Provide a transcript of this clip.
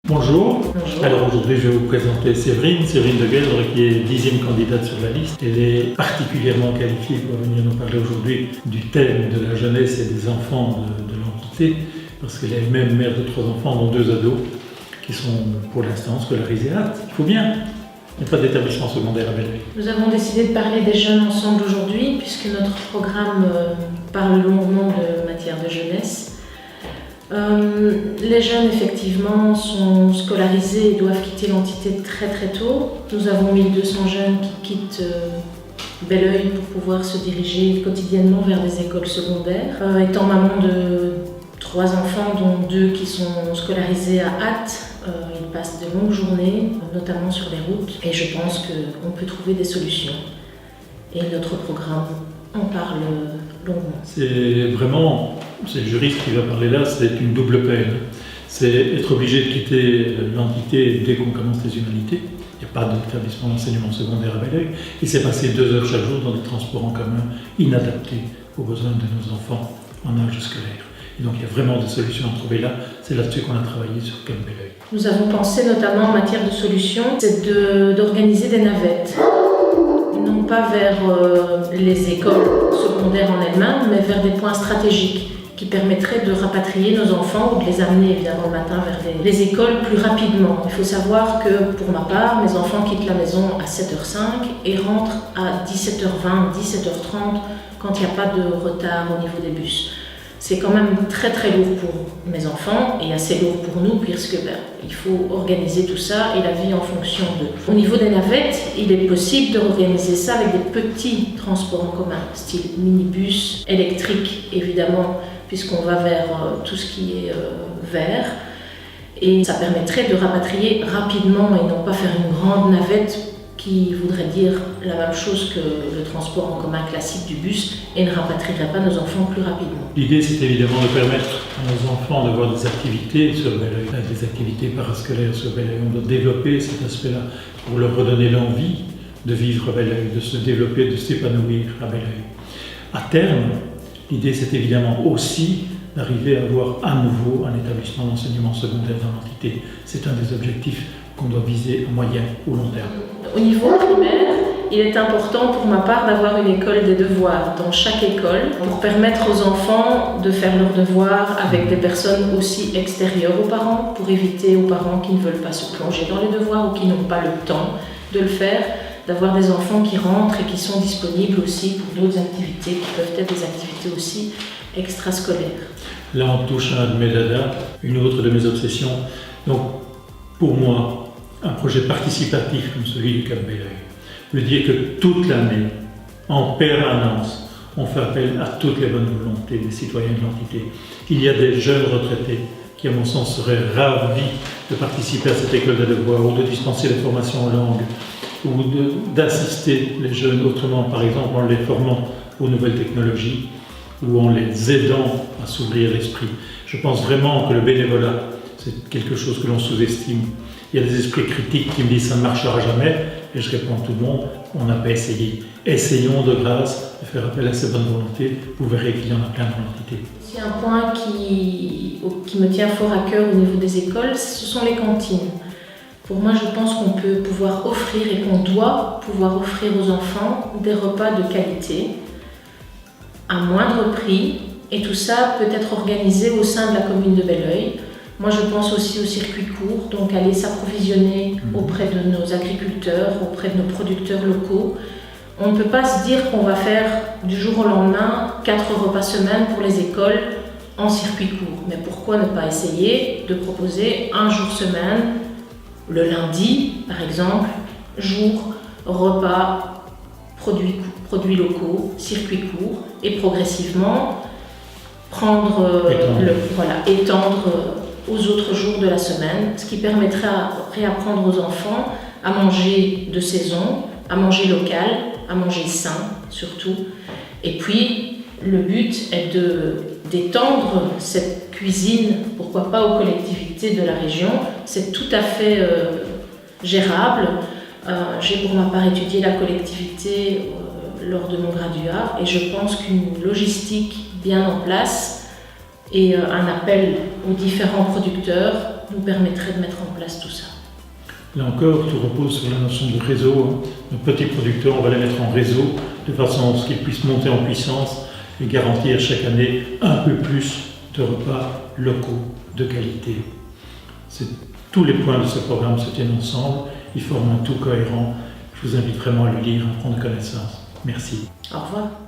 Bonjour. Bonjour. Alors aujourd'hui je vais vous présenter Séverine de Gueldre qui est 10e candidate sur la liste. Elle est particulièrement qualifiée pour venir nous parler aujourd'hui du thème de la jeunesse et des enfants de l'entité parce qu'elle est elle-même mère de 3 enfants dont 2 ados qui sont pour l'instant scolarisés à Ath. Il faut bien. Il n'y a pas d'établissement secondaire à Belleuil. Nous avons décidé de parler des jeunes ensemble aujourd'hui puisque notre programme parle longuement de matière de jeunesse. Les jeunes effectivement sont scolarisés et doivent quitter l'entité très très tôt. Nous avons 1200 jeunes qui quittent Belleuil pour pouvoir se diriger quotidiennement vers des écoles secondaires. Étant maman de 3 enfants dont 2 qui sont scolarisés à Ath, ils passent de longues journées, notamment sur les routes, et je pense qu'on peut trouver des solutions. Et notre programme en parle longuement. C'est le juriste qui va parler là, c'est une double peine. C'est être obligé de quitter l'entité dès qu'on commence les humanités. Il n'y a pas d'établissement d'enseignement secondaire à Belleuil. Et c'est passer 2 heures chaque jour dans des transports en commun inadaptés aux besoins de nos enfants en âge scolaire. Et donc il y a vraiment des solutions à trouver là. C'est là-dessus qu'on a travaillé sur Camp Belleuil. Nous avons pensé notamment en matière de solutions, c'est d'organiser des navettes. Non pas vers les écoles secondaires en elles-mêmes, mais vers des points stratégiques qui permettraient de rapatrier nos enfants ou de les amener évidemment le matin vers les écoles plus rapidement. Il faut savoir que pour ma part, mes enfants quittent la maison à 7h05 et rentrent à 17h20, 17h30 quand il n'y a pas de retard au niveau des bus. C'est quand même très très lourd pour mes enfants et assez lourd pour nous puisque il faut organiser tout ça et la vie en fonction d'eux. Au niveau des navettes, il est possible de organiser ça avec des petits transports en commun, style minibus, électrique évidemment, puisqu'on va vers tout ce qui est vert. Et ça permettrait de rapatrier rapidement et non pas faire une grande navette qui voudrait dire la même chose que le transport en commun classique du bus et ne rapatrierait pas nos enfants plus rapidement. L'idée, c'est évidemment de permettre à nos enfants d'avoir des activités sur Belleuil, des activités parascolaires sur Belleuil. On doit développer cet aspect-là pour leur redonner l'envie de vivre à Belleuil, de se développer, de s'épanouir à Belleuil. À terme, l'idée, c'est évidemment aussi d'arriver à avoir à nouveau un établissement d'enseignement secondaire dans l'entité. C'est un des objectifs qu'on doit viser à moyen ou long terme. Au niveau primaire, il est important pour ma part d'avoir une école des devoirs dans chaque école pour permettre aux enfants de faire leurs devoirs avec des personnes aussi extérieures aux parents, pour éviter aux parents qui ne veulent pas se plonger dans les devoirs ou qui n'ont pas le temps de le faire, d'avoir des enfants qui rentrent et qui sont disponibles aussi pour d'autres activités qui peuvent être des activités aussi extrascolaires. Là, on touche à un de mes dadas, une autre de mes obsessions. Donc, pour moi, un projet participatif comme celui du Camp Belleuil veut dire que toute l'année, en permanence, on fait appel à toutes les bonnes volontés des citoyens de l'entité. Il y a des jeunes retraités qui, à mon sens, seraient ravis de participer à cette école de devoirs ou de dispenser des formations en langue ou d'assister les jeunes autrement, par exemple en les formant aux nouvelles technologies ou en les aidant à s'ouvrir l'esprit. Je pense vraiment que le bénévolat, c'est quelque chose que l'on sous-estime. Il y a des esprits critiques qui me disent « ça ne marchera jamais » et je réponds à tout le monde « on n'a pas essayé ». Essayons de grâce de faire appel à ces bonnes volontés, vous verrez qu'il y en a plein dans l'entité. C'est un point qui me tient fort à cœur au niveau des écoles, ce sont les cantines. Pour moi, je pense qu'on peut pouvoir offrir et qu'on doit pouvoir offrir aux enfants des repas de qualité à moindre prix et tout ça peut être organisé au sein de la commune de Belleuil. Moi, je pense aussi au circuit court, donc aller s'approvisionner auprès de nos agriculteurs, auprès de nos producteurs locaux. On ne peut pas se dire qu'on va faire du jour au lendemain 4 repas semaine pour les écoles en circuit court. Mais pourquoi ne pas essayer de proposer un jour semaine, le lundi par exemple, jour, repas, produits locaux, circuit court, et progressivement étendre aux autres jours de la semaine, ce qui permettra de réapprendre aux enfants à manger de saison, à manger local, à manger sain surtout. Et puis, le but est d'étendre cette cuisine, pourquoi pas aux collectivités de la région. C'est tout à fait gérable. J'ai pour ma part étudié la collectivité lors de mon graduat et je pense qu'une logistique bien en place et un appel aux différents producteurs nous permettrait de mettre en place tout ça. Là encore, tout repose sur la notion de réseau. Nos petits producteurs, on va les mettre en réseau de façon à ce qu'ils puissent monter en puissance et garantir chaque année un peu plus de repas locaux de qualité. Tous les points de ce programme se tiennent ensemble, ils forment un tout cohérent. Je vous invite vraiment à le lire, à prendre connaissance. Merci. Au revoir.